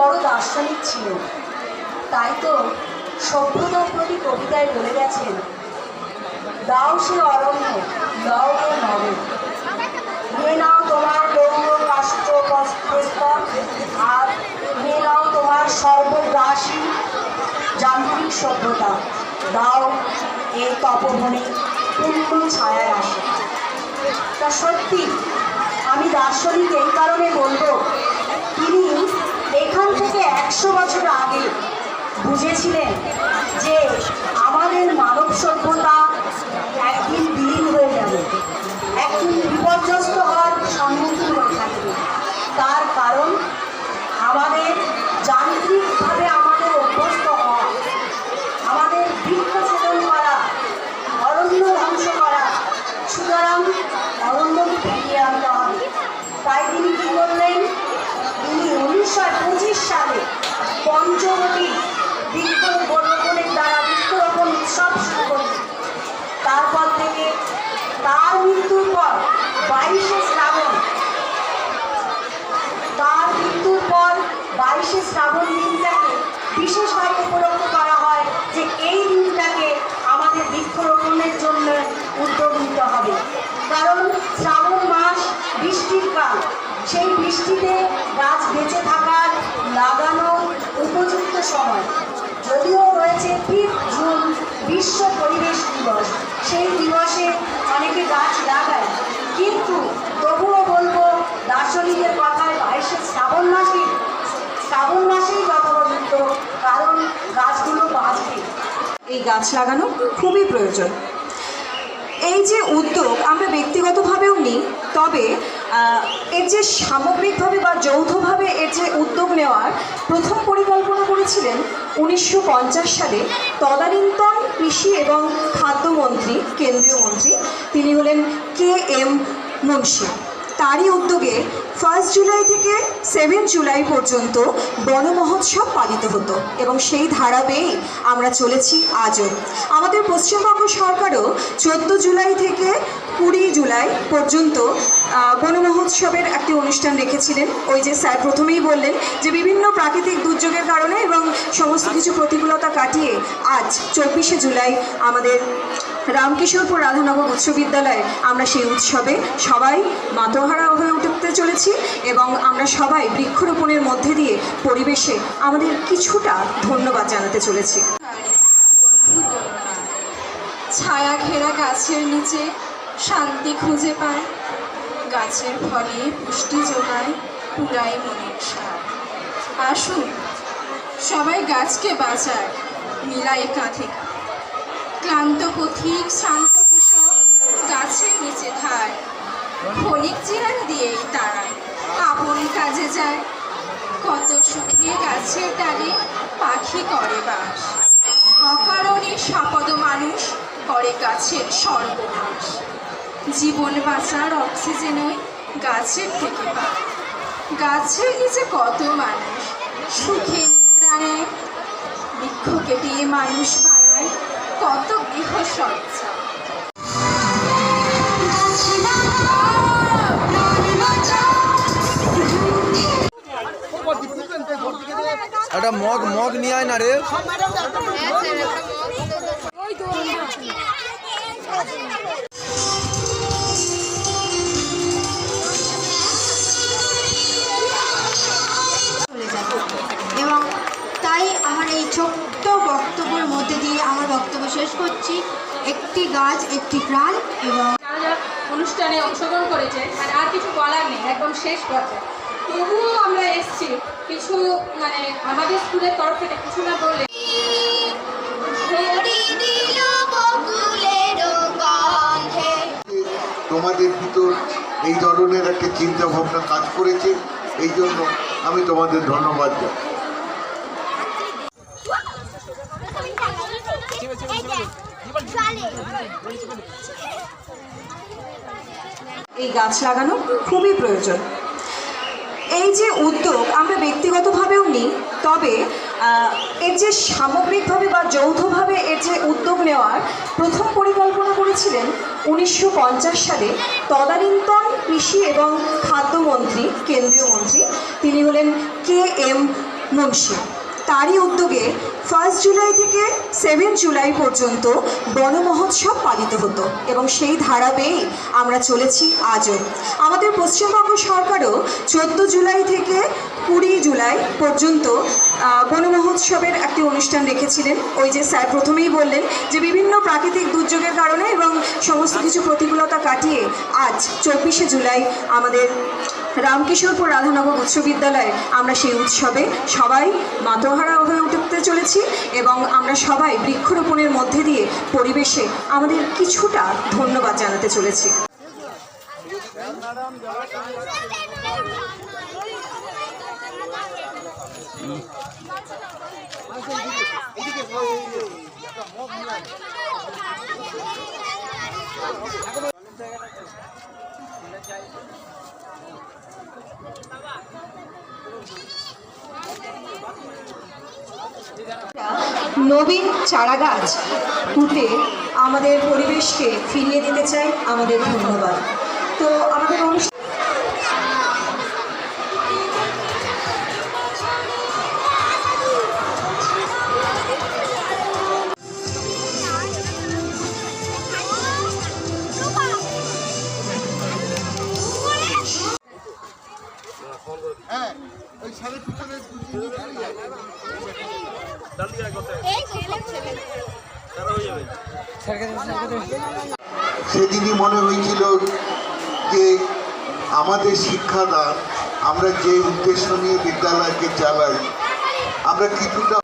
বড় দার্শনিক ছিলেন। তাই তো সভ্যতার প্রতি কবিতায় বলে গেছেন, দাও সে অরণ্য লও গে নবে, নিয়ে নাও তোমার লৌহ কাষ্ঠ প্রস্তর, আর নিয়ে নাও তোমার সর্বগ্রাসী যান্ত্রিক সভ্যতা, দাও এই তপবনে পূর্ণ ছায়া আসে। তা সত্যি আমি দার্শনিক এই কারণে বলবো, তিনি এখান থেকে 100 বছর আগে বুঝেছিলেন যে আমাদের মানব সভ্যতা একদিন বিলীন হয়ে যাবে, একদিন বিপর্যস্ত হওয়ার সম্মুখীন হয়ে থাকবে। তার কারণ আমাদের যান্ত্রিকভাবে আমাদের অভ্যস্ত হওয়া, আমাদের বৃক্ষছেদন করা, অরণ্য ধ্বংস করা। সুতরাং অরণ্যকে ফিরিয়ে আনতে হবে। তাই তিনি কী করলেন? তিনি 1925 সালে পঞ্চবটি বৃক্ষরোপণের দ্বারা বৃক্ষরোপণ উৎসব শুরু করলেন। তারপর থেকে তার মৃত্যুর পর 22শে শ্রাবণ দিনটাকে বিশেষভাবে উপলক্ষ করা হয় যে এই দিনটাকে আমাদের বৃক্ষরোপণের জন্য উদ্যোগ নিতে হবে। কারণ শ্রাবণ মাস বৃষ্টির কাল, সেই বৃষ্টিতে গাছ বেঁচে থাকার লাগানো উপযুক্ত সময়। যদিও রয়েছে 5 জুন বিশ্ব পরিবেশ দিবস, সেই দিবসে অনেকে গাছ লাগায়, কিন্তু তবুও বলবো দার্শনিকের কথায় 22শে শ্রাবণ মাসেই যথাযথ, কারণ গাছগুলো বাঁচবে। এই গাছ লাগানো খুবই প্রয়োজন। এই যে উদ্যোগ আমরা ব্যক্তিগতভাবেও নিই, তবে এর যে সামগ্রিকভাবে বা যৌথভাবে এর যে উদ্যোগ নেওয়ার প্রথম পরিকল্পনা করেছিলেন 1950 সালে তদানীন্তন কৃষি এবং খাদ্যমন্ত্রী, কেন্দ্রীয় মন্ত্রী, তিনি হলেন KM মুন্সি। তারই উদ্যোগে 1 জুলাই থেকে 7 জুলাই পর্যন্ত বন মহোৎসব পালিত হতো এবং সেই ধারা বেয়েই আমরা চলেছি আজও। আমাদের পশ্চিমবঙ্গ সরকারও 14 জুলাই থেকে 20 জুলাই পর্যন্ত বন মহোৎসবের একটি অনুষ্ঠান রেখেছিলেন। ওই যে স্যার প্রথমেই বললেন যে বিভিন্ন প্রাকৃতিক দুর্যোগের কারণে এবং সমস্ত কিছু প্রতিকূলতা কাটিয়ে আজ 24শে জুলাই আমাদের রামকিশোরপুর রাধানগর উচ্চ বিদ্যালয়ে আমরা সেই উৎসবে সবাই মাতোহারা হয়ে উঠতে চলেছি এবং আমরা সবাই বৃক্ষরোপণের মধ্যে দিয়ে পরিবেশে আমাদের কিছুটা ধন্যবাদ জানাতে চলেছি। ছায়া ঘেরা গাছের নিচে শান্তি খুঁজে পায়, গাছের ফলে পুষ্টি যোগায়, পুরায় মনের সার। আসুন সবাই গাছকে বাঁচায়, মিলাই কাঁধে কাঁধ। ক্লান্ত পথিক শ্রান্ত কৃষক গাছের নিচে খায়, ক্ষণিক জিরান দিয়েই তারা আপন কাজে যায়। কত সুখে গাছের ডালে পাখি করে বাস, অকারণে সাপদ মানুষ করে গাছের সর্বনাশ। জীবন বাঁচার অক্সিজেনই গাছের থেকে পায়, গাছের নিচে কত মানুষ সুখে নিদ্রা নেয়। বৃক্ষ কেটে মানুষ বানায় কত গৃহসজ্জা। একটা মগ নিয়ে আয় না রে। এবং তাই আমার এই ছোট্ট বক্তব্যের মধ্যে দিয়ে আমার বক্তব্য শেষ করছি। একটি গাছ একটি প্রাণ। এবং অনুষ্ঠানে অংশগ্রহণ করেছে, আর কিছু বলার নেই, একদম শেষ পর্যায়ে। তবুও আমরা এসছি কিছু, মানে আমাদের স্কুলের তরফ থেকে কিছু না বললে। তোমাদের ভিতর এই ধরনের একটা চিন্তা ভাবনা কাজ করেছে, এই জন্য আমি তোমাদের ধন্যবাদ জানাই। এই গাছ লাগানো খুবই প্রয়োজন। এই যে উদ্যোগ আমরা ব্যক্তিগতভাবেও নিই, তবে এর যে সামগ্রিকভাবে বা যৌথভাবে এর যে উদ্যোগ নেওয়ার প্রথম পরিকল্পনা করেছিলেন 1950 সালে তদানীন্তন কৃষি এবং খাদ্যমন্ত্রী, কেন্দ্রীয় মন্ত্রী, তিনি হলেন KM মুন্সি। তারই উদ্যোগে 1 জুলাই থেকে 7 জুলাই পর্যন্ত বন মহোৎসব পালিত হতো এবং সেই ধারা বেয়েই আমরা চলেছি আজও। আমাদের পশ্চিমবঙ্গ সরকারও 14 জুলাই থেকে 20 জুলাই পর্যন্ত বন মহোৎসবের একটি অনুষ্ঠান রেখেছিলেন। ওই যে স্যার প্রথমেই বললেন যে বিভিন্ন প্রাকৃতিক দুর্যোগের কারণে এবং সমস্ত কিছু প্রতিকূলতা কাটিয়ে আজ 24শে জুলাই আমাদের রামকিশোরপুর রাধানগর উচ্চ বিদ্যালয়ে আমরা সেই উৎসবে সবাই মাতোহারা হয়ে উঠতে চলেছি এবং আমরা সবাই বৃক্ষরোপণের মধ্যে দিয়ে পরিবেশে আমাদের কিছুটা ধন্যবাদ জানাতে চলেছি। নবীন চারা গাছ পুঁতে আমাদের পরিবেশকে ফিরিয়ে দিতে চাই আমাদের ধন্যবাদ। তো আমাদের অনুষ্ঠান সেদিনই মনে হয়েছিল যে আমাদের শিক্ষাদান আমরা যে উদ্দেশ্য নিয়ে বিদ্যালয়কে চালাই আমরা কিছুটা